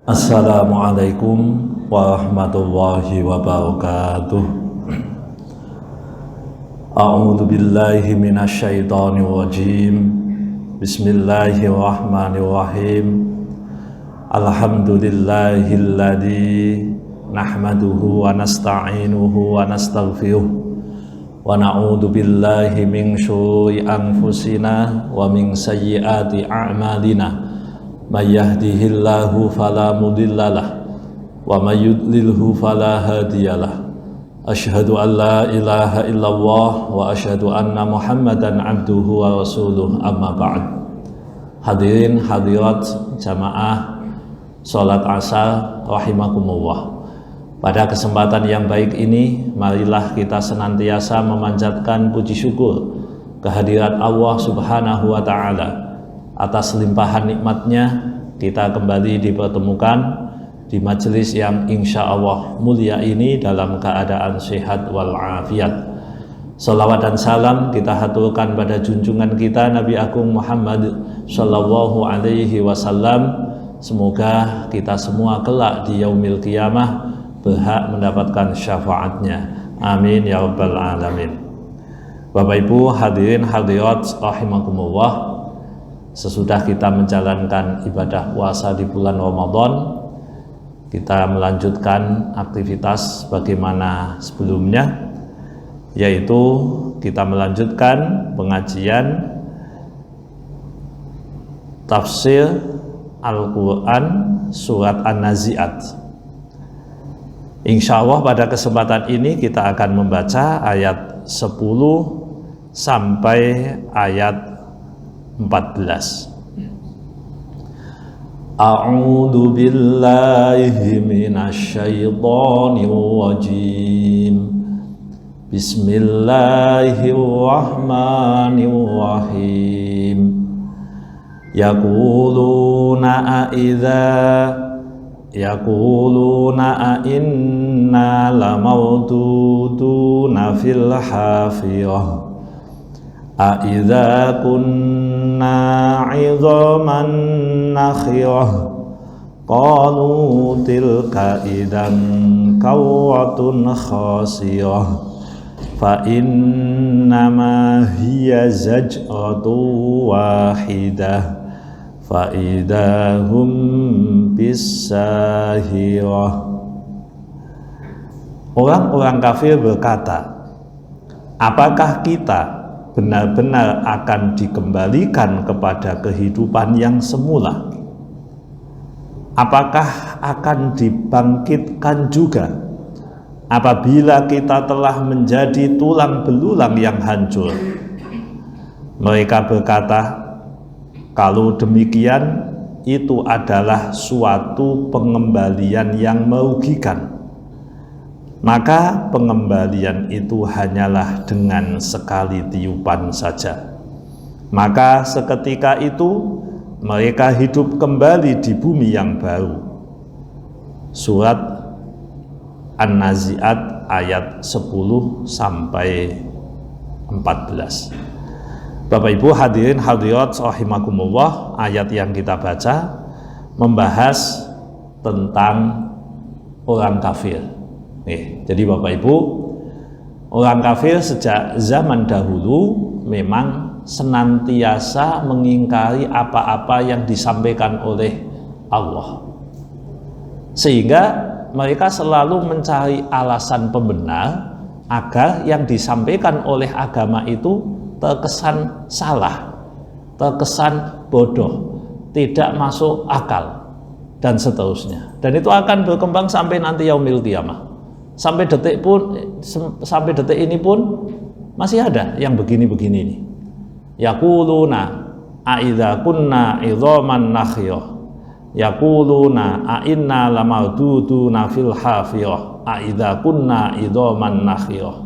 Assalamualaikum warahmatullahi wabarakatuh. A'udzu billahi minasyaitonir rajim. Bismillahirrahmanirrahim. Alhamdulillahilladzi nahmaduhu wa nasta'inuhu wa nastaghfiruh wa na'udzu billahi min syururi anfusina wa min sayyiati a'malina. May yahdihillahu fala mudhillalah wa may yudlilhu fala hadiyalah. Asyhadu an la ilaha illallah wa asyhadu anna Muhammadan abduhu wa rasuluh, amma ba'd. Hadirin hadirat jamaah salat Asar rahimakumullah. Pada kesempatan yang baik ini, marilah kita senantiasa memanjatkan puji syukur kehadirat Allah Subhanahu wa taala. Atas limpahan nikmatnya kita kembali dipertemukan di majelis yang insya Allah mulia ini dalam keadaan sehat walafiat. Salawat dan salam kita haturkan pada junjungan kita Nabi Agung Muhammad Sallallahu Alaihi Wasallam. Semoga kita semua kelak di yaumil qiyamah berhak mendapatkan syafaatnya. Amin ya rabbal alamin. Bapak Ibu hadirin hadirat rahimakumullah. Sesudah kita menjalankan ibadah puasa di bulan Ramadan, kita melanjutkan aktivitas bagaimana sebelumnya, yaitu kita melanjutkan pengajian tafsir Al-Quran surat An-Nazi'at. Insya Allah pada kesempatan ini kita akan membaca ayat 10 sampai ayat 14. A'udzu billahi minasyaitonir rajim. Bismillahirrahmanirrahim. Yaquluna a inna lamawduduna fil hafirah. A'idza kunna 'idhaman nakhirah. Qalu tilka idzan kawwatun khasirah. Fa innama hiya zajratun wahidah. Fa idahum bisahirah. Orang-orang kafir berkata, apakah kita benar-benar akan dikembalikan kepada kehidupan yang semula? Apakah akan dibangkitkan juga apabila kita telah menjadi tulang belulang yang hancur? Mereka berkata, kalau demikian itu adalah suatu pengembalian yang merugikan. Maka pengembalian itu hanyalah dengan sekali tiupan saja. Maka seketika itu mereka hidup kembali di bumi yang baru. Surat An-Nazi'at ayat 10 sampai 14. Bapak Ibu hadirin hadirat rahimakumullah, ayat yang kita baca membahas tentang orang kafir. Jadi Bapak Ibu, orang kafir sejak zaman dahulu memang senantiasa mengingkari apa-apa yang disampaikan oleh Allah, sehingga mereka selalu mencari alasan pembenar agar yang disampaikan oleh agama itu terkesan salah, terkesan bodoh, tidak masuk akal, dan seterusnya. Dan itu akan berkembang sampai nanti yaumil qiyamah. Sampai detik ini pun masih ada yang begini-begini ini. Yaquluna a'idza kunna idzaman nakhirah. Yaquluna a'inna lamawduduna fil hafirah. A'idza kunna idzaman nakhirah.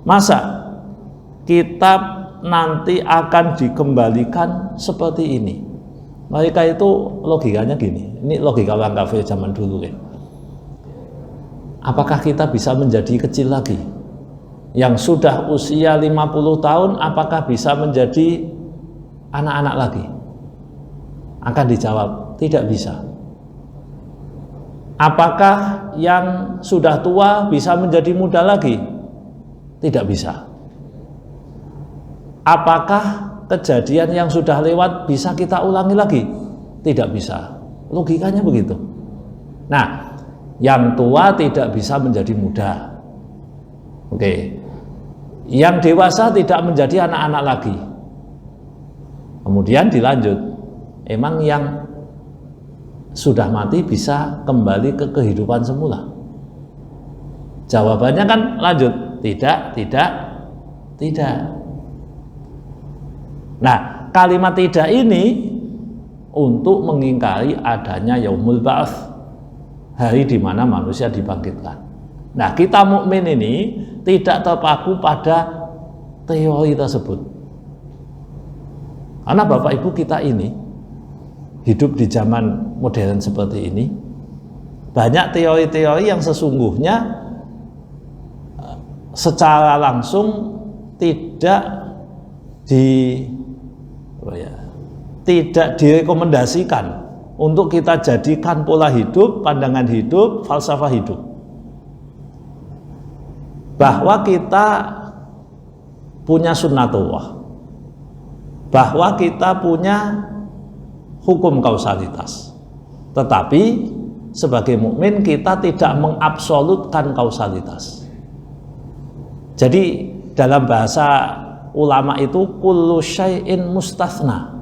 Masa kita nanti akan dikembalikan seperti ini? Mereka itu logikanya gini. Ini logika orang kafir zaman dulu ya. Apakah kita bisa menjadi kecil lagi? Yang sudah usia 50 tahun, apakah bisa menjadi anak-anak lagi? Akan dijawab, tidak bisa. Apakah yang sudah tua bisa menjadi muda lagi? Tidak bisa. Apakah kejadian yang sudah lewat bisa kita ulangi lagi? Tidak bisa. Logikanya begitu. Nah, yang tua tidak bisa menjadi muda. Oke. Yang dewasa tidak menjadi anak-anak lagi. Kemudian dilanjut. Emang yang sudah mati bisa kembali ke kehidupan semula? Jawabannya kan lanjut, tidak. Nah, kalimat tidak ini untuk mengingkari adanya yaumul ba'ats, hari di mana manusia dibangkitkan. Nah, kita mukmin ini tidak terpaku pada teori tersebut. Karena Bapak Ibu kita ini hidup di zaman modern seperti ini, banyak teori-teori yang sesungguhnya secara langsung tidak direkomendasikan untuk kita jadikan pola hidup, pandangan hidup, falsafah hidup. Bahwa kita punya sunnatullah, bahwa kita punya hukum kausalitas. Tetapi sebagai mukmin kita tidak mengabsolutkan kausalitas. Jadi dalam bahasa ulama itu kullu syai'in mustatsna.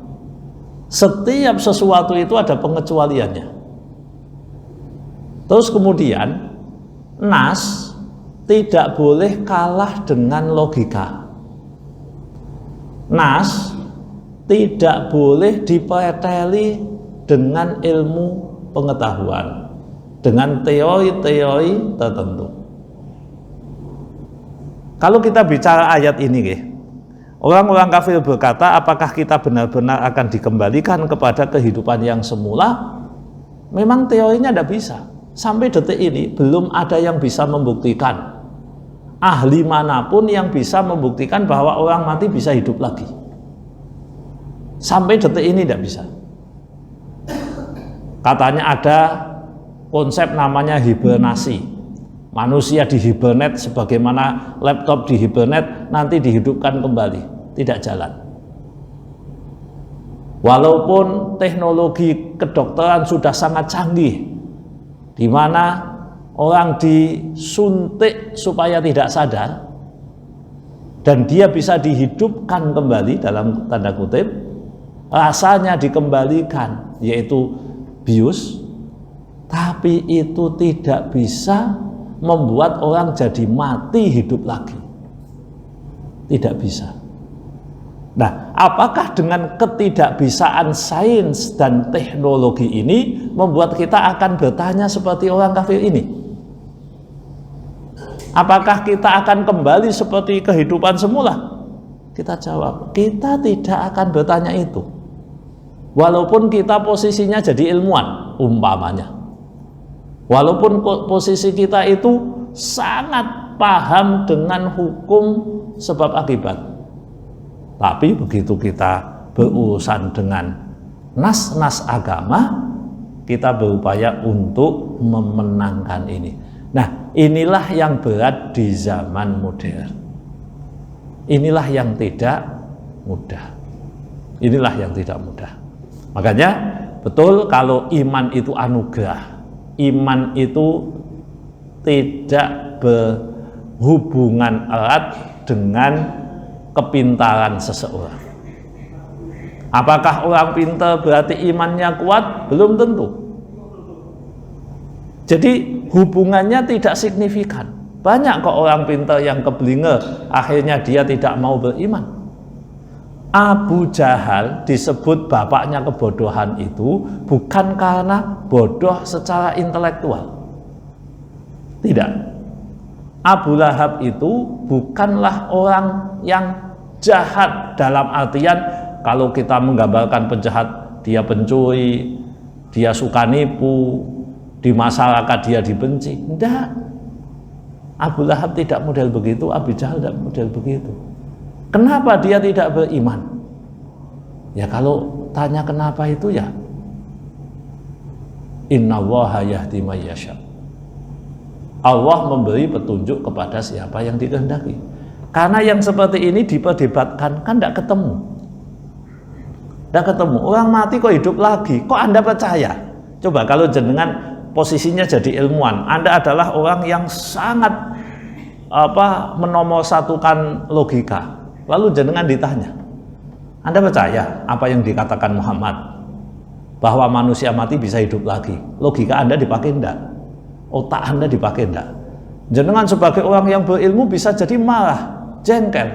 Setiap sesuatu itu ada pengecualiannya. Terus kemudian nas tidak boleh kalah dengan logika. Nas tidak boleh dipreteli dengan ilmu pengetahuan, dengan teori-teori tertentu. Kalau kita bicara ayat ini, orang-orang kafir berkata, apakah kita benar-benar akan dikembalikan kepada kehidupan yang semula? Memang teorinya tidak bisa. Sampai detik ini belum ada yang bisa membuktikan. Ahli manapun yang bisa membuktikan bahwa orang mati bisa hidup lagi. Sampai detik ini tidak bisa. Katanya ada konsep namanya hibernasi. Manusia dihibernate sebagaimana laptop dihibernate, nanti dihidupkan kembali. Tidak jalan. Walaupun teknologi kedokteran sudah sangat canggih, di mana orang disuntik supaya tidak sadar dan dia bisa dihidupkan kembali dalam tanda kutip, rasanya dikembalikan, yaitu bius, tapi itu tidak bisa membuat orang jadi mati hidup lagi. Tidak bisa. Nah, apakah dengan ketidakbisaan sains dan teknologi ini membuat kita akan bertanya seperti orang kafir ini? Apakah kita akan kembali seperti kehidupan semula? Kita jawab, kita tidak akan bertanya itu. Walaupun kita posisinya jadi ilmuwan, umpamanya. Walaupun posisi kita itu sangat paham dengan hukum sebab akibat. Tapi begitu kita berurusan dengan nas-nas agama, kita berupaya untuk memenangkan ini. Nah, inilah yang berat di zaman modern. Inilah yang tidak mudah. Inilah yang tidak mudah. Makanya betul kalau iman itu anugerah. Iman itu tidak berhubungan erat dengan kepintaran seseorang. Apakah orang pintar berarti imannya kuat? Belum tentu. Jadi hubungannya tidak signifikan. Banyak kok orang pintar yang keblinger, akhirnya dia tidak mau beriman. Abu Jahal disebut bapaknya kebodohan itu bukan karena bodoh secara intelektual. Tidak. Abu Lahab itu bukanlah orang yang jahat dalam artian kalau kita menggambarkan penjahat, dia pencuri, dia suka nipu, di masyarakat dia dibenci. Tidak. Abu Lahab tidak model begitu, Abu Jahal tidak model begitu. Kenapa dia tidak beriman? Ya kalau tanya kenapa itu ya Innallaha yahdi may yasha. Allah memberi petunjuk kepada siapa yang dikehendaki. Karena yang seperti ini diperdebatkan kan tidak ketemu. Tidak ketemu. Orang mati kok hidup lagi. Kok Anda percaya? Coba kalau jenengan posisinya jadi ilmuwan, Anda adalah orang yang sangat menomorsatukan logika. Lalu jenengan ditanya, Anda percaya apa yang dikatakan Muhammad bahwa manusia mati bisa hidup lagi? Logika Anda dipakai enggak? Otak Anda dipakai enggak? Jenengan sebagai orang yang berilmu bisa jadi marah, jengkel.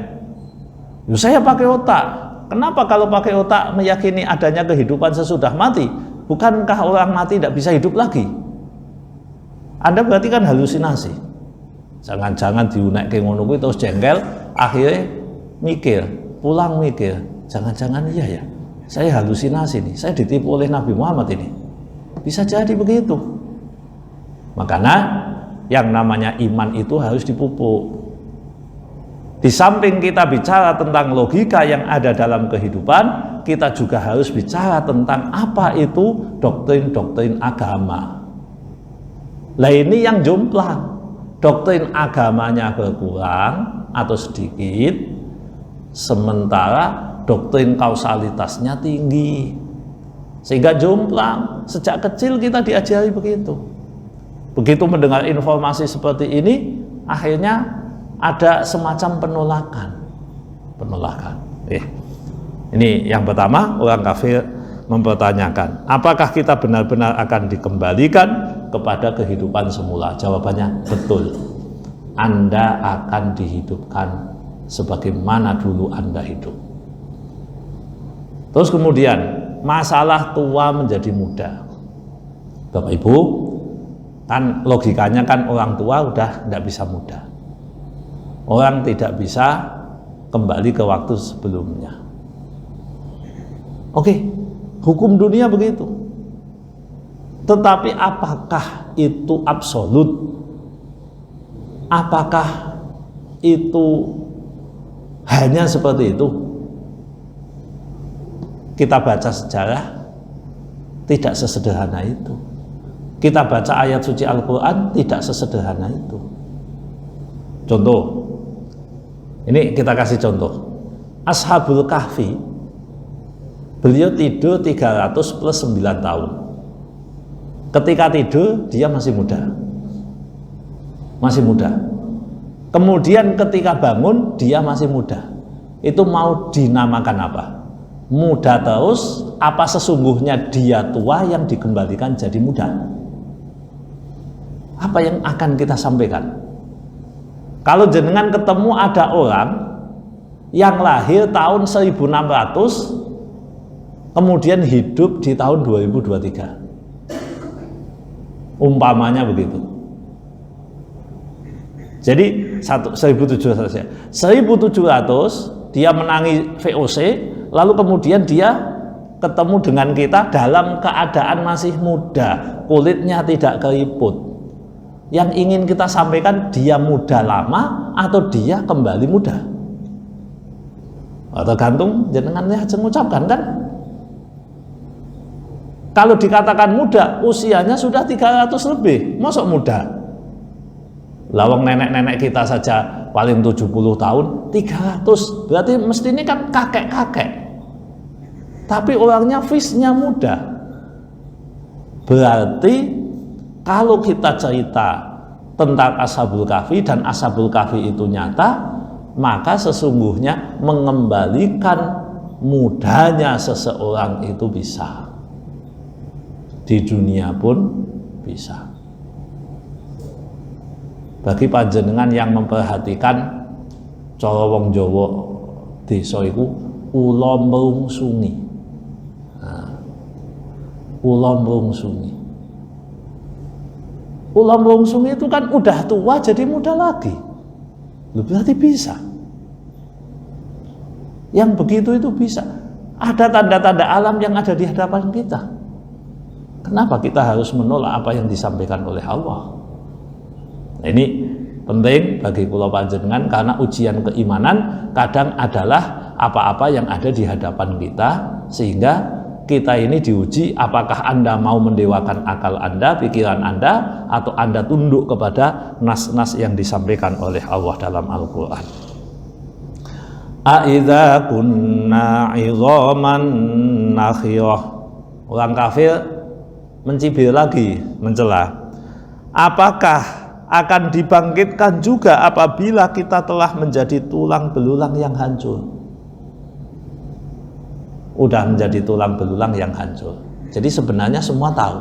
Saya pakai otak. Kenapa kalau pakai otak meyakini adanya kehidupan sesudah mati? Bukankah orang mati tidak bisa hidup lagi? Anda berarti kan halusinasi. Jangan-jangan diunek ke ngono kuwi terus jengkel, akhirnya mikir, pulang mikir, jangan-jangan iya ya, saya halusinasi nih, saya ditipu oleh Nabi Muhammad ini. Bisa jadi begitu. Makanya yang namanya iman itu harus dipupuk. Di samping kita bicara tentang logika yang ada dalam kehidupan, kita juga harus bicara tentang apa itu doktrin-doktrin agama. Lah ini yang jomplang. Doktrin agamanya berkurang atau sedikit, sementara doktrin kausalitasnya tinggi. Sehingga jomplang. Sejak kecil kita diajari begitu. Begitu mendengar informasi seperti ini, akhirnya ada semacam penolakan. Ini yang pertama, orang kafir mempertanyakan, apakah kita benar-benar akan dikembalikan kepada kehidupan semula? Jawabannya betul. Anda akan dihidupkan sebagaimana dulu Anda hidup. Terus kemudian masalah tua menjadi muda. Bapak Ibu, kan logikanya kan orang tua udah tidak bisa muda. Orang tidak bisa kembali ke waktu sebelumnya. Oke, hukum dunia begitu. Tetapi apakah itu absolut? Apakah itu hanya seperti itu? Kita baca sejarah, tidak sesederhana itu. Kita baca ayat suci Al-Quran, tidak sesederhana itu. Contoh, ini kita kasih contoh. Ashabul Kahfi, beliau tidur 300 plus 9 tahun. Ketika tidur, dia masih muda. Masih muda. Kemudian ketika bangun, dia masih muda. Itu mau dinamakan apa? Muda terus, apa sesungguhnya dia tua yang dikembalikan jadi muda? Apa yang akan kita sampaikan? Kalau jenengan ketemu ada orang yang lahir tahun 1600, kemudian hidup di tahun 2023. Umpamanya begitu. Jadi 1700 dia menangi VOC, lalu kemudian dia ketemu dengan kita dalam keadaan masih muda, kulitnya tidak keriput. Yang ingin kita sampaikan, dia muda lama atau dia kembali muda? Tergantung jenengan mengucapkan kan. Kalau dikatakan muda, usianya sudah 300 lebih, masuk muda. Lawang nenek-nenek kita saja paling 70 tahun, 300, berarti mesti ini kan kakek-kakek. Tapi orangnya fisiknya muda. Berarti kalau kita cerita tentang Ashabul Kahfi dan Ashabul Kahfi itu nyata, maka sesungguhnya mengembalikan mudanya seseorang itu bisa. Di dunia pun bisa. Bagi panjenengan yang memperhatikan cara wong Jawa desa iku ula mrungsungi. Ula mrungsungi. Ula mrungsungi itu kan udah tua jadi muda lagi. Berarti bisa. Yang begitu itu bisa. Ada tanda-tanda alam yang ada di hadapan kita. Kenapa kita harus menolak apa yang disampaikan oleh Allah? Nah, ini penting bagi kula panjenengan karena ujian keimanan kadang adalah apa-apa yang ada di hadapan kita sehingga kita ini diuji apakah Anda mau mendewakan akal Anda, pikiran Anda, atau Anda tunduk kepada nas-nas yang disampaikan oleh Allah dalam Al-Quran. A'idza kunna 'idhaman nakhirah. Orang kafir mencibir lagi, mencela. Apakah akan dibangkitkan juga apabila kita telah menjadi tulang belulang yang hancur? Udah menjadi tulang belulang yang hancur. Jadi sebenarnya semua tahu.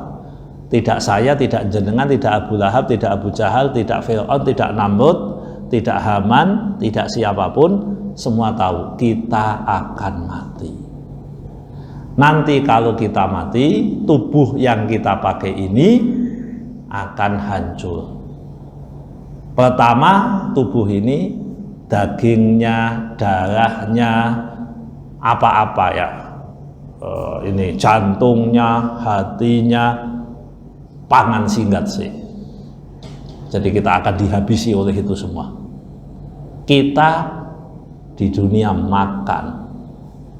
Tidak saya, tidak jenengan, tidak Abu Lahab, tidak Abu Jahal, tidak Fir'aun, tidak Namrud, tidak Haman, tidak siapapun, semua tahu kita akan mati. Nanti kalau kita mati, tubuh yang kita pakai ini akan hancur. Pertama, tubuh ini dagingnya, darahnya, apa-apa ya, ini jantungnya, hatinya, pangan singkat sih. Jadi kita akan dihabisi oleh itu semua. Kita di dunia makan,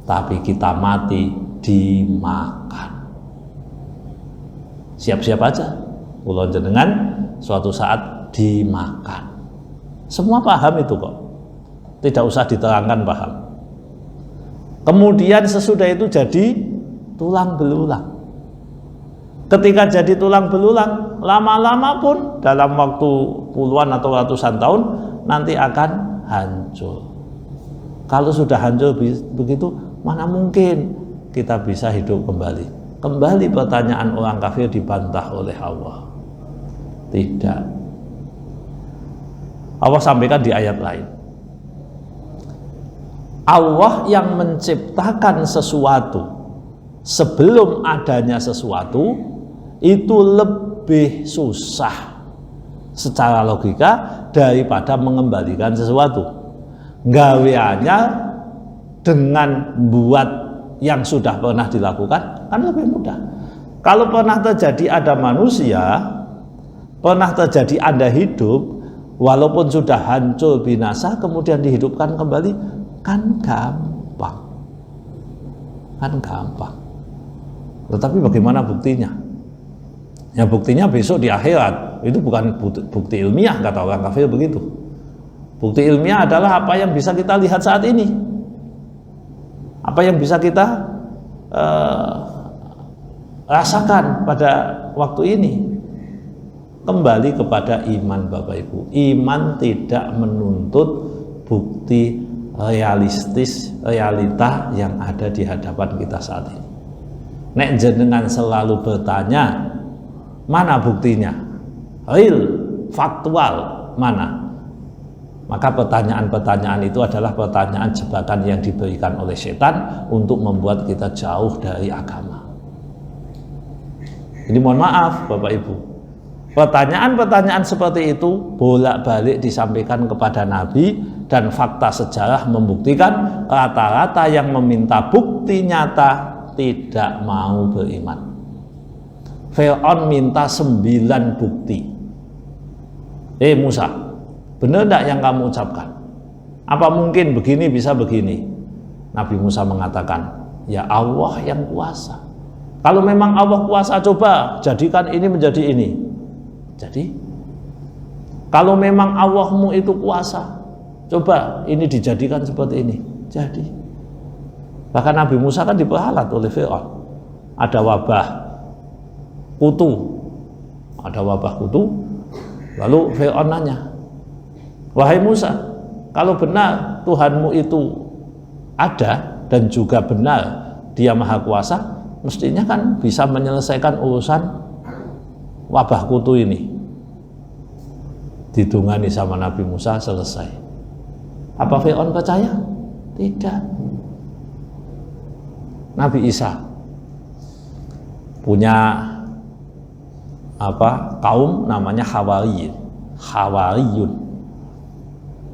tapi kita mati dimakan. Siap-siap aja, kula jenengan suatu saat dimakan. Semua paham itu kok, tidak usah diterangkan, paham. Kemudian sesudah itu jadi tulang belulang. Ketika jadi tulang belulang, lama-lama pun dalam waktu puluhan atau ratusan tahun nanti akan hancur. Kalau sudah hancur begitu, mana mungkin kita bisa hidup kembali? Kembali pertanyaan orang kafir dibantah oleh Allah. Tidak. Allah sampaikan di ayat lain. Allah yang menciptakan sesuatu sebelum adanya sesuatu itu lebih susah secara logika daripada mengembalikan sesuatu. Gaweannya dengan buat yang sudah pernah dilakukan kan lebih mudah. Kalau pernah terjadi ada manusia, pernah terjadi Anda hidup, walaupun sudah hancur binasa kemudian dihidupkan kembali, kan gampang. Kan gampang. Tetapi bagaimana buktinya? Ya buktinya besok di akhirat. Itu bukan bukti ilmiah, kata orang kafir begitu. Bukti ilmiah adalah apa yang bisa kita lihat saat ini, apa yang bisa kita rasakan pada waktu ini. Kembali kepada iman, Bapak Ibu. Iman tidak menuntut bukti realistis, realita yang ada di hadapan kita saat ini. Nek jenengan selalu bertanya, mana buktinya? Real, faktual, mana? Maka pertanyaan-pertanyaan itu adalah pertanyaan jebakan yang diberikan oleh setan untuk membuat kita jauh dari agama. Ini mohon maaf Bapak Ibu, pertanyaan-pertanyaan seperti itu bolak-balik disampaikan kepada Nabi, dan fakta sejarah membuktikan rata-rata yang meminta bukti nyata tidak mau beriman. Fir'aun minta 9 bukti. Musa, benar tidak yang kamu ucapkan? Apa mungkin begini bisa begini? Nabi Musa mengatakan, ya Allah yang kuasa. Kalau memang Allah kuasa, coba jadikan ini menjadi ini. Jadi, kalau memang Allahmu itu kuasa, coba ini dijadikan seperti ini. Jadi, bahkan Nabi Musa kan diperalat oleh Fir'aun. Ada wabah kutu, lalu Fir'aun nanya, wahai Musa, kalau benar Tuhanmu itu ada dan juga benar Dia Maha Kuasa, mestinya kan bisa menyelesaikan urusan wabah kutu ini. Didungani sama Nabi Musa, selesai. Apa Fir'aun percaya? Tidak. Nabi Isa punya kaum namanya Hawariyun.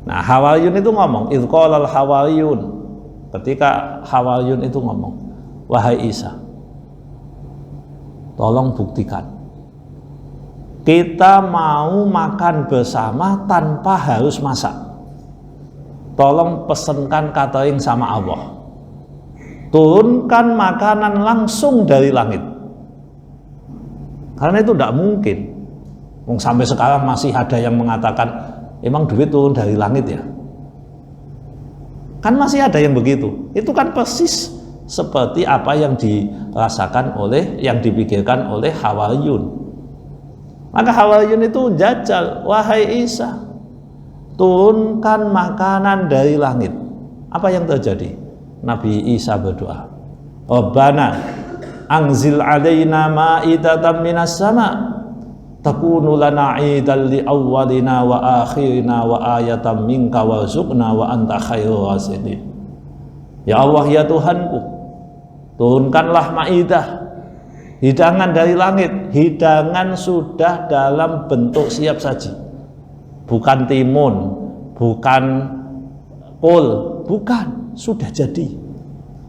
Nah, Hawariyun itu ngomong, idz qalal Hawariyun, ketika Hawariyun itu ngomong, wahai Isa, tolong buktikan kita mau makan bersama tanpa harus masak. Tolong pesenkan catering sama Allah. turunkan makanan langsung dari langit. Karena itu tidak mungkin. Sampai sekarang masih ada yang mengatakan, emang duit turun dari langit ya? Kan masih ada yang begitu. Itu kan persis seperti apa yang dirasakan oleh, yang dipikirkan oleh Hawariyun. Maka Hawariyun itu jajal, wahai Isa, turunkan makanan dari langit. Apa yang terjadi? Nabi Isa berdoa, Rabbana anzil alaina ma'idatan minas sama' takunu lana 'idan li awwalina wa akhirina wa ayatan minka warzuqna wa anta khairur raziqin. Ya Allah, ya Tuhanku, turunkanlah maidah, hidangan dari langit. Hidangan sudah dalam bentuk siap saji, bukan timun, bukan kol, bukan, sudah jadi,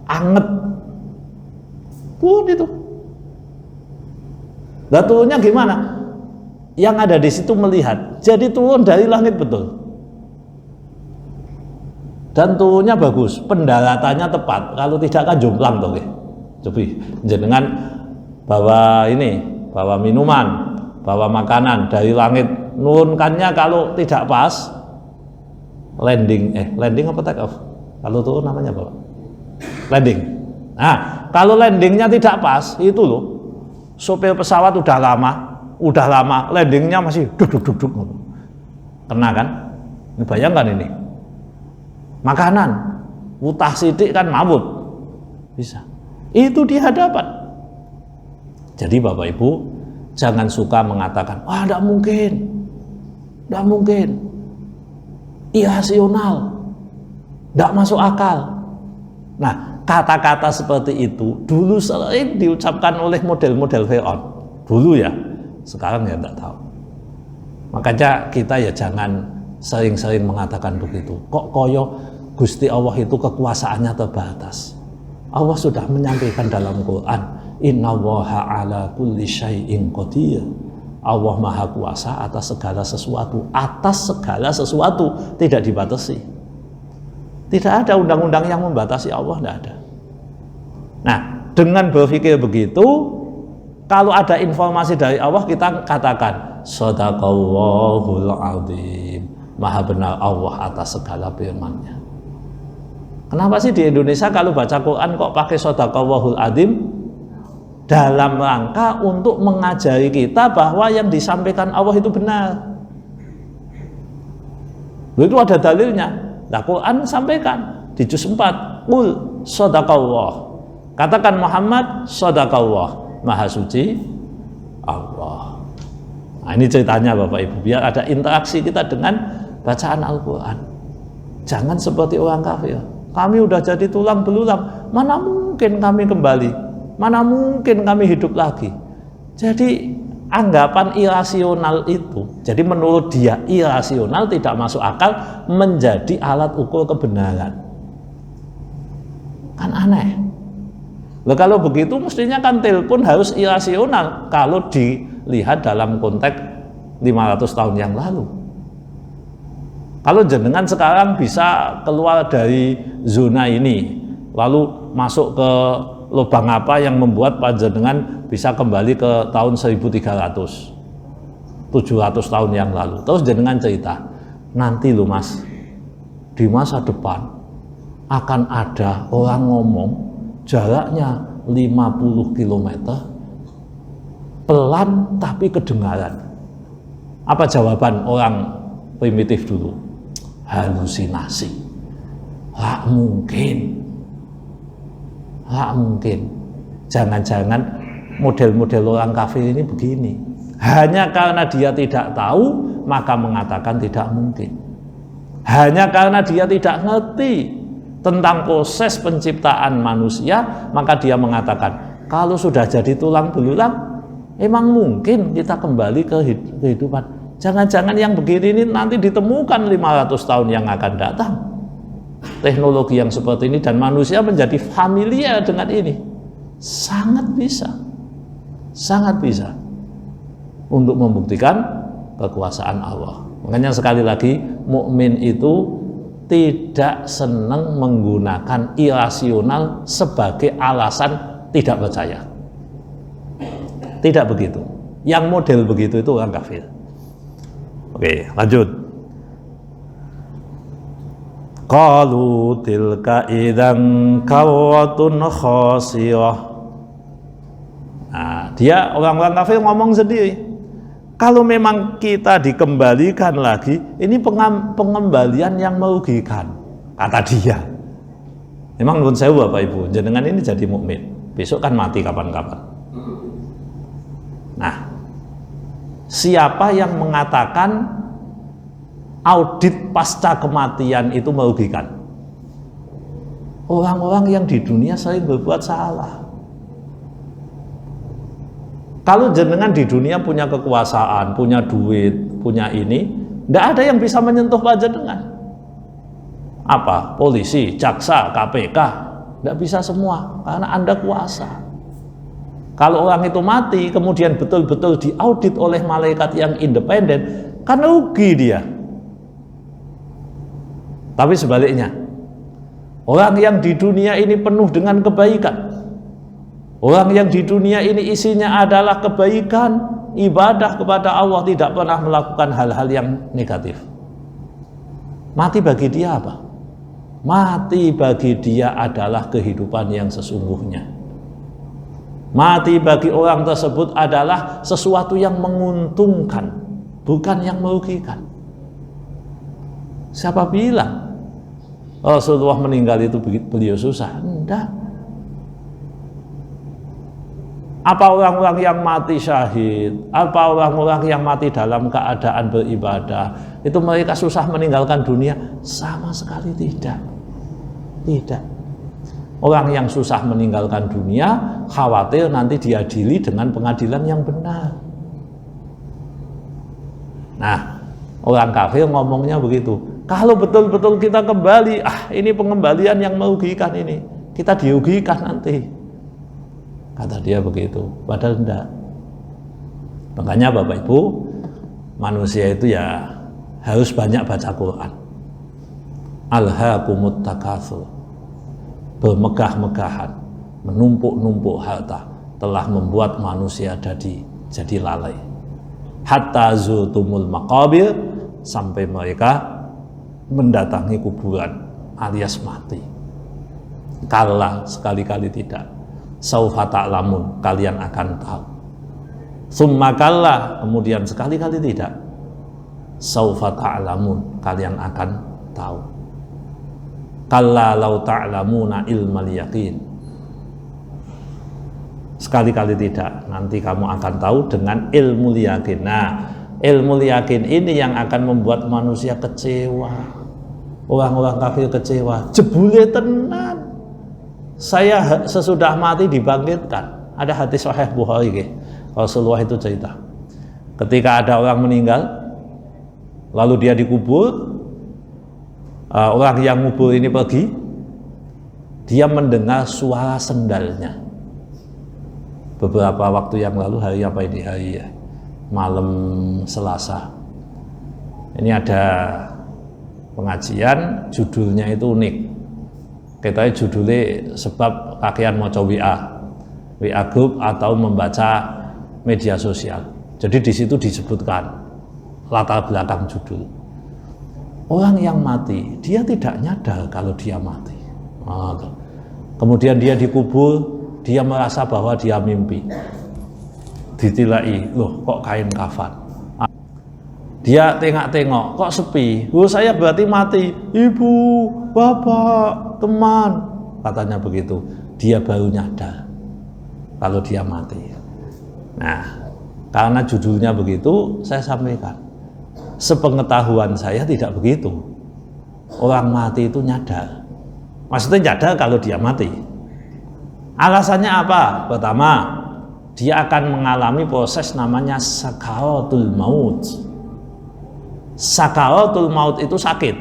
anget pun itu. Lah turunnya gimana? Yang ada di situ melihat, jadi turun dari langit betul. Dan turunnya bagus, pendaratannya tepat. Kalau tidak kan jomplang toh. Coba jenengan bawa ini, bawa minuman, bawa makanan dari langit, nurunkannya kalau tidak pas, landing apa take off? Kalau turun namanya apa? Landing. Nah, kalau landingnya tidak pas, itu loh, sopir pesawat udah lama, landingnya masih duk, kena kan? Ini bayangkan ini, makanan, utah sidik kan mabut, bisa. Itu di hadapan. Jadi Bapak Ibu, jangan suka mengatakan, wah tidak mungkin, irasional, tidak masuk akal. Nah, kata-kata seperti itu dulu sering diucapkan oleh model-model Fir'aun dulu ya, sekarang ya tidak tahu. Makanya kita ya jangan sering-sering mengatakan begitu. Kok koyo Gusti Allah itu kekuasaannya terbatas. Allah sudah menyampaikan dalam Quran, innallaha ala kulli syai'in qadir. Allah maha kuasa atas segala sesuatu, tidak dibatasi. Tidak ada undang-undang yang membatasi Allah, tidak ada. Nah, dengan berpikir begitu, kalau ada informasi dari Allah, kita katakan shadaqallahul azim, maha benar Allah atas segala firman-Nya. Kenapa sih di Indonesia kalau baca Quran kok pakai shadaqallahul azim? Dalam rangka untuk mengajari kita bahwa yang disampaikan Allah itu benar. Itu ada dalilnya. Nah, Quran sampaikan di juz 4, qul shadaqallah, katakan Muhammad shadaqallah, maha suci Allah. Nah, ini ceritanya Bapak Ibu, biar ada interaksi kita dengan bacaan Al-Quran. Jangan seperti orang kafir, kami udah jadi tulang belulang, mana mungkin kami kembali, mana mungkin kami hidup lagi. Jadi anggapan irasional itu, jadi menurut dia irasional, tidak masuk akal, menjadi alat ukur kebenaran. Kan aneh. Nah, kalau begitu mestinya kan telepon harus irasional kalau dilihat dalam konteks 500 tahun yang lalu. Kalau jenengan sekarang bisa keluar dari zona ini, lalu masuk ke lubang apa yang membuat panjenengan bisa kembali ke tahun 1300, 700 tahun yang lalu. Terus jenengan cerita, nanti loh Mas, di masa depan akan ada orang ngomong jaraknya 50 km, pelan tapi kedengaran. Apa jawaban orang primitif dulu? Halusinasi. Nggak mungkin. Jangan-jangan model-model orang kafir ini begini. Hanya karena dia tidak tahu, maka mengatakan tidak mungkin. Hanya karena dia tidak ngerti tentang proses penciptaan manusia, maka dia mengatakan, kalau sudah jadi tulang belulang, emang mungkin kita kembali ke kehidupan. Jangan-jangan yang begini ini nanti ditemukan 500 tahun yang akan datang. Teknologi yang seperti ini dan manusia menjadi familiar dengan ini. Sangat bisa untuk membuktikan kekuasaan Allah. Makanya sekali lagi, mukmin itu tidak senang menggunakan irasional sebagai alasan tidak percaya. Tidak begitu. Yang model begitu itu orang kafir. Oke, lanjut. Qalu tilka idzan karratun khasirah. Nah, dia orang-orang kafir ngomong sendiri. Kalau memang kita dikembalikan lagi, ini pengembalian yang merugikan, kata dia. Memang menurut saya Bapak Ibu, jenengan ini jadi mukmin, besok kan mati kapan-kapan. Nah, siapa yang mengatakan audit pasca kematian itu merugikan? Orang-orang yang di dunia sering berbuat salah. Kalau jenengan di dunia punya kekuasaan, punya duit, punya ini, tidak ada yang bisa menyentuh Pak jenengan. Apa? Polisi, jaksa, KPK, tidak bisa semua, karena Anda kuasa. Kalau orang itu mati, kemudian betul-betul diaudit oleh malaikat yang independen, kan rugi dia. Tapi sebaliknya, orang yang di dunia ini penuh dengan kebaikan, orang yang di dunia ini isinya adalah kebaikan, ibadah kepada Allah, tidak pernah melakukan hal-hal yang negatif. Mati bagi dia apa? Mati bagi dia adalah kehidupan yang sesungguhnya. Mati bagi orang tersebut adalah sesuatu yang menguntungkan, bukan yang merugikan. Siapa bilang Rasulullah meninggal itu beliau susah? Enggak. Apa orang-orang yang mati syahid, apa orang-orang yang mati dalam keadaan beribadah, itu mereka susah meninggalkan dunia? Sama sekali tidak. Tidak. Orang yang susah meninggalkan dunia khawatir nanti diadili dengan pengadilan yang benar. Nah, orang kafir ngomongnya begitu. Kalau betul-betul kita kembali, ini pengembalian yang merugikan ini, kita dirugikan nanti. Kata dia begitu, padahal enggak. Makanya Bapak Ibu, manusia itu ya harus banyak baca Quran. Alhaakumut takatsur, bermegah-megahan, menumpuk-numpuk harta telah membuat manusia jadi lalai. Hatta zurtumul maqabir, sampai mereka mendatangi kuburan alias mati. Kalla, sekali-kali tidak. Saufa ta'lamun, kalian akan tahu. Summa kalla, kemudian sekali-kali tidak. Saufa ta'lamun, kalian akan tahu. Kalla law ta'lamuna ilmal yaqin, sekali-kali tidak, nanti kamu akan tahu dengan ilmu yakin. Nah, ilmu yakin ini yang akan membuat manusia kecewa. Orang-orang kafir kecewa, jebule tenan. Saya sesudah mati dibangkitkan. Ada hadis Sahih Bukhari, Rasulullah itu cerita, ketika ada orang meninggal, lalu dia dikubur, orang yang ngubur ini pergi, dia mendengar suara sendalnya. Beberapa waktu yang lalu, hari apa ini? Hari malam Selasa. Ini ada pengajian, judulnya itu unik. Katanya judulnya sebab kakean maca WA group atau membaca media sosial. Jadi di situ disebutkan latar belakang judul. Orang yang mati, dia tidak nyadar kalau dia mati. Kemudian dia dikubur, dia merasa bahwa dia mimpi. Ditilai, loh kok kain kafan. Dia tengok-tengok, kok sepi. Saya berarti mati. Ibu, bapak, teman, katanya begitu. Dia baru nyadar kalau dia mati. Nah, karena judulnya begitu, saya sampaikan. Sepengetahuan saya tidak begitu. Orang mati itu nyadar. Maksudnya nyadar kalau dia mati. Alasannya apa? Pertama, dia akan mengalami proses namanya sakaratul maut. Sakaratul maut itu sakit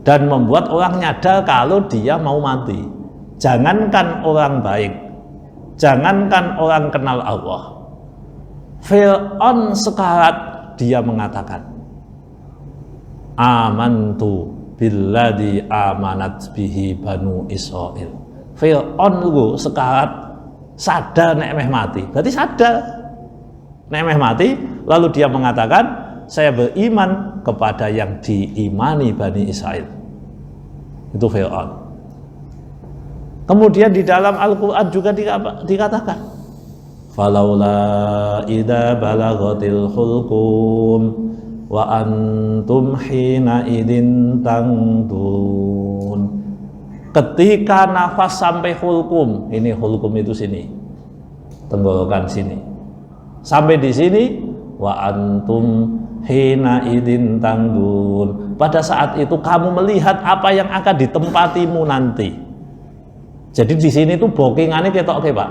dan membuat orang nyadar kalau dia mau mati. Jangankan orang baik, jangankan orang kenal Allah, Fir'aun sekarat dia mengatakan, amantu billadzi amanat bihi banu Israil. Fir'aun itu sekarat sadar nek meh mati. Berarti sadar nek meh mati, lalu dia mengatakan, saya beriman kepada yang diimani Bani Israel. Itu Fir'aun. Kemudian di dalam Al-Quran juga dikatakan, falaula idza balaghatil hulqum wa antum hina idin tangdun. Ketika nafas sampai hulqum, ini hulqum itu sini, tenggorokan sini, sampai di sini, wa antum hina idin tangdun. Pada saat itu kamu melihat apa yang akan ditempatimu nanti. Jadi di sini tuh bookingannya ketok ke Pak.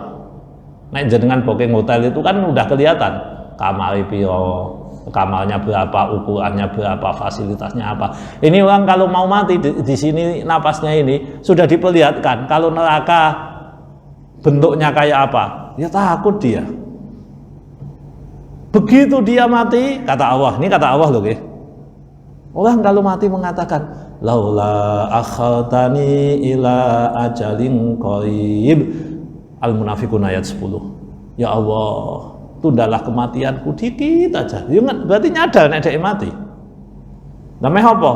Nah jenengan booking hotel itu kan udah kelihatan kamar piro, kamarnya berapa, ukurannya berapa, fasilitasnya apa. Ini orang kalau mau mati di sini napasnya ini sudah diperlihatkan. Kalau neraka bentuknya kayak apa, ya takut dia. Begitu dia mati, kata Allah, ini kata Allah loh, orang kalau mati mengatakan, laula akhartani ila ajalin qarib. Al-Munafiqun ayat 10. Ya Allah, tundalah kematianku dikit aja. Ya berarti nyadar nek dhek mati. Namanya apa?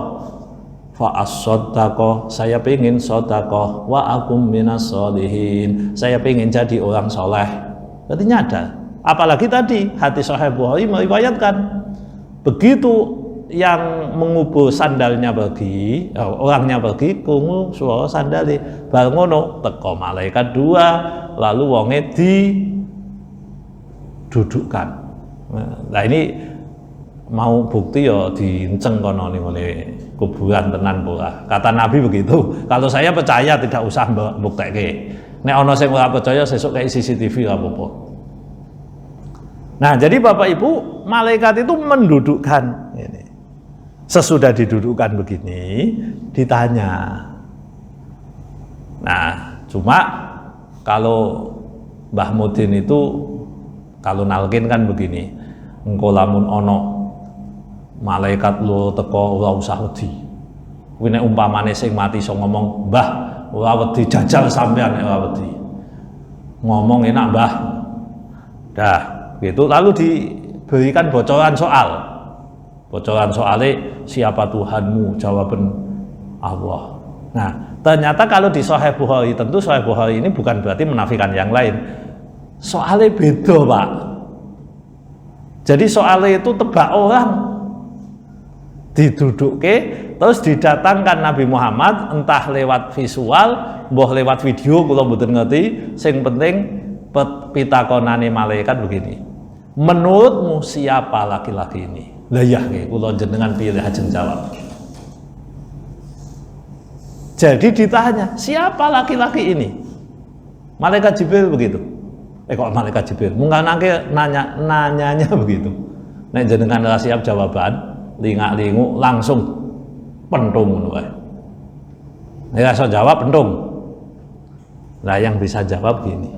Fa as-sadaqah, saya pengen sedekah, wa akum minas sholihin, saya pengen jadi orang soleh. Berarti nyadar. Apalagi tadi hadis Sahih Bukhari meriwayatkan, begitu yang mengubur sandalnya pergi, orangnya pergi, krungu suara sandale, bar ngono teko malaikat dua, lalu wonge didudukkan. Nah ini mau bukti ya dienceng kono ning kuburan tenan pula. Kata Nabi begitu. Kalau saya percaya tidak usah mbuktekke. Nek ana sing ora percaya sesuk kayak CCTV apa-apa. Nah, jadi Bapak Ibu, malaikat itu mendudukkan ini. Sesudah didudukkan begini, ditanya. Nah, cuma kalau Mbah Mudin itu kalau nalkin kan begini, engko lamun ono malaikat lo teko ora usah wedi. Kuwi nek umpamane sing mati iso ngomong, "Mbah, ora wedi jajal sampean nek ora wedi." Ngomong enak, Mbah. Dah, gitu. Lalu diberikan bocoran soal. Bocoran soalnya siapa Tuhanmu? Jawaban Allah. Nah, ternyata kalau di Sahih Bukhari, tentu Sahih Bukhari ini bukan berarti menafikan yang lain. Soalnya beda, Pak. Jadi soalnya itu tebak orang. Didudukke, terus didatangkan Nabi Muhammad, entah lewat visual, mbah lewat video, kula mboten ngerti. Sing penting pitakonane malaikat begini. Menurutmu siapa laki-laki ini? Lah ya, kula jenengan pilih ajeng jawab. Jadi ditanya, siapa laki-laki ini? Malaikat Jibril begitu. Kok malaikat Jibril? Mungkin nanyanya begitu. Nek jenengan ora siap jawaban, lingak-lingu langsung pentung ngono wae. Nek iso jawab pentung. Nah, yang bisa jawab gini.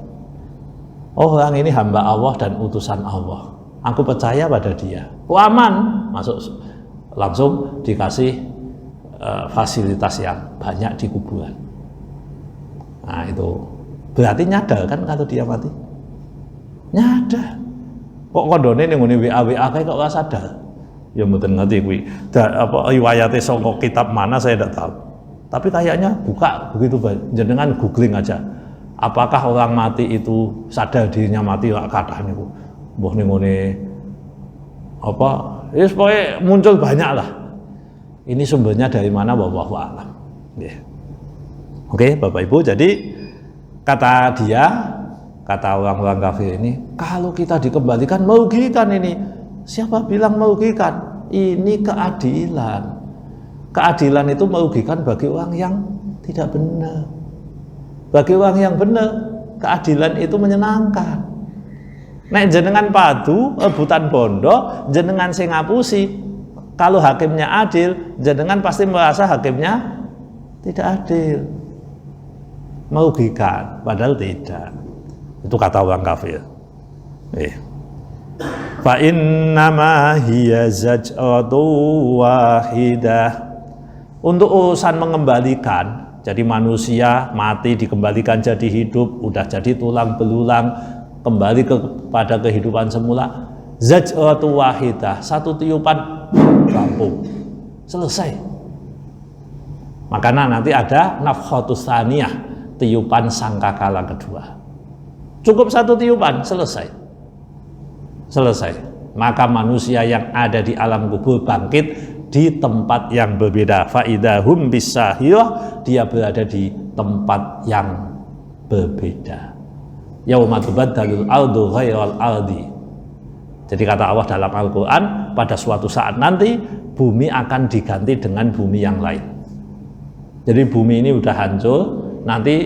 Oh, orang ini hamba Allah dan utusan Allah. Aku percaya pada dia. Aman, masuk langsung dikasih fasilitas yang banyak di kuburan. Nah itu berarti nyadar kan kalau dia mati? Nyadar. Kok kondone ning ngene WA kayak kok ora sadar? Ya mboten ngerti kuwi. Apa riwayate saka kitab mana saya tidak tahu. Tapi kayaknya buka begitu jenengan googling aja. Apakah orang mati itu sadar dirinya mati? Ora kathah niku. Mbah ning ngene apa? Ya supaya muncul banyak lah. Ini sumbernya dari mana? Wallahu a'lam. Yeah. Oke, Bapak Ibu, jadi kata orang-orang kafir ini, kalau kita dikembalikan merugikan ini. Siapa bilang merugikan? Ini keadilan. Keadilan itu merugikan bagi orang yang tidak benar. Bagi orang yang benar, keadilan itu menyenangkan. Nek jenengan padu, rebutan bondo, jenengan sing ngapusi. Kalau hakimnya adil, jenengan pasti merasa hakimnya tidak adil. Merugikan, padahal tidak. Itu kata orang kafir. Fa innama hiya zaj'atu wahidah Untuk urusan mengembalikan, jadi manusia mati dikembalikan jadi hidup, udah jadi tulang belulang, kembali kepada kehidupan semula, zajratu wahidah, satu tiupan rampung, selesai. Makanya nanti ada nafkhatus tsaniyah, tiupan sangkakala kedua. Cukup satu tiupan, selesai. Maka manusia yang ada di alam kubur bangkit di tempat yang berbeda. Faidahum bisahirah, dia berada di tempat yang berbeda. Yauma tubaddalul ardu ghairal ardi. Jadi kata Allah dalam Al-Quran, pada suatu saat nanti bumi akan diganti dengan bumi yang lain. Jadi bumi ini udah hancur, nanti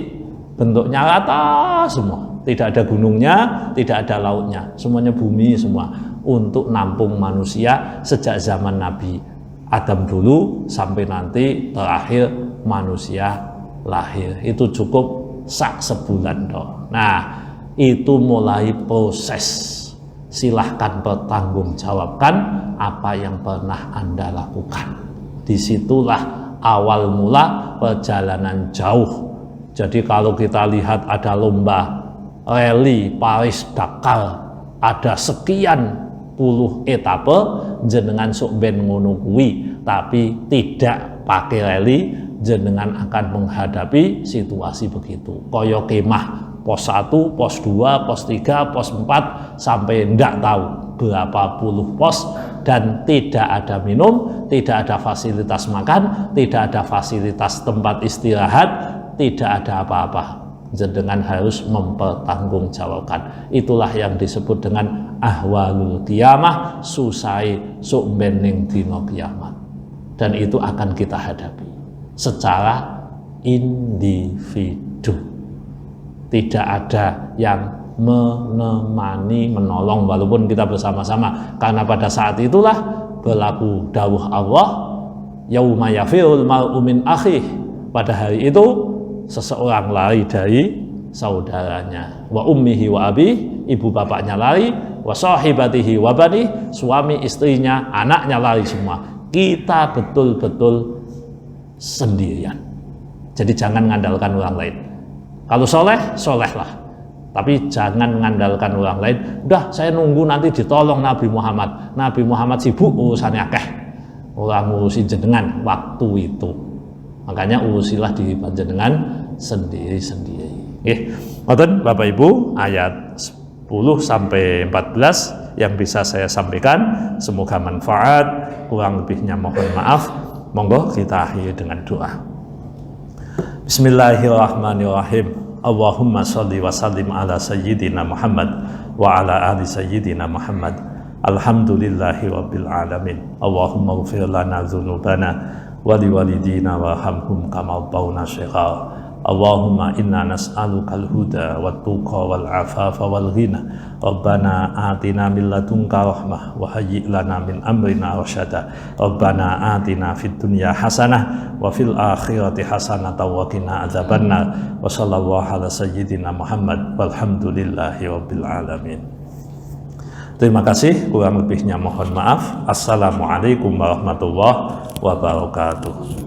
bentuknya rata semua, tidak ada gunungnya, tidak ada lautnya, semuanya bumi semua, untuk nampung manusia sejak zaman Nabi Adam dulu sampai nanti terakhir manusia lahir. Itu cukup sak sebulan doh. Nah, itu mulai proses. Silahkan pertanggungjawabkan apa yang pernah Anda lakukan. Disitulah awal mula perjalanan jauh. Jadi kalau kita lihat ada lomba rally Paris-Dakar, ada sekian puluh etape, jenengan sok ben ngono kuwi, tapi tidak pakai rally, jenengan akan menghadapi situasi begitu. Koyo kemah, pos 1, pos 2, pos 3, pos 4, sampai ndak tahu berapa puluh pos, dan tidak ada minum, tidak ada fasilitas makan, tidak ada fasilitas tempat istirahat, tidak ada apa-apa. Jenengan harus mempertanggungjawabkan. Itulah yang disebut dengan ahwalul qiyamah, susai sok bening dino kiamat. Dan itu akan kita hadapi secara individu. Tidak ada yang menemani, menolong walaupun kita bersama-sama, karena pada saat itulah berlaku dawuh Allah, yauma yafirul mar'u min akhih. Pada hari itu seseorang lari dari saudaranya, wa ummihi wa abih, ibu bapaknya lari, wa sahibatihi wa bani, suami istrinya, anaknya lari semua. Kita betul-betul sendirian. Jadi jangan mengandalkan orang lain. Kalau soleh, solehlah, tapi jangan mengandalkan orang lain. Udah, saya nunggu nanti ditolong Nabi Muhammad. Nabi Muhammad sibuk urusannya akeh, orang ngurusi jenengan waktu itu. Makanya urusilah diri panjenengan sendiri-sendiri. Ngoten Bapak Ibu, ayat 10 sampai 14 yang bisa saya sampaikan, semoga manfaat, kurang lebihnya mohon maaf. Monggo kita akhiri dengan doa. Bismillahirrahmanirrahim. Allahumma sholli wa sallim ala sayyidina Muhammad wa ala ali sayyidina Muhammad. Alhamdulillahi rabbil alamin. Allahumma ighfir lana dzunubana wali walidina warhamhum kama rabbawna shighara. Allahumma inna nas'alukal huda wat tuqa wal afafa wal ghina. Rabbana atina min ladunka rahmah wa hayyi' lana min amrina rasyada. Rabbana atina fid dunya hasanah wa fil akhirati hasanah wa qina adzabannar. Wa sallallahu ala sayyidina Muhammad walhamdulillahi rabbil alamin. Terima kasih, kurang lebihnya mohon maaf. Assalamualaikum warahmatullahi wabarakatuh.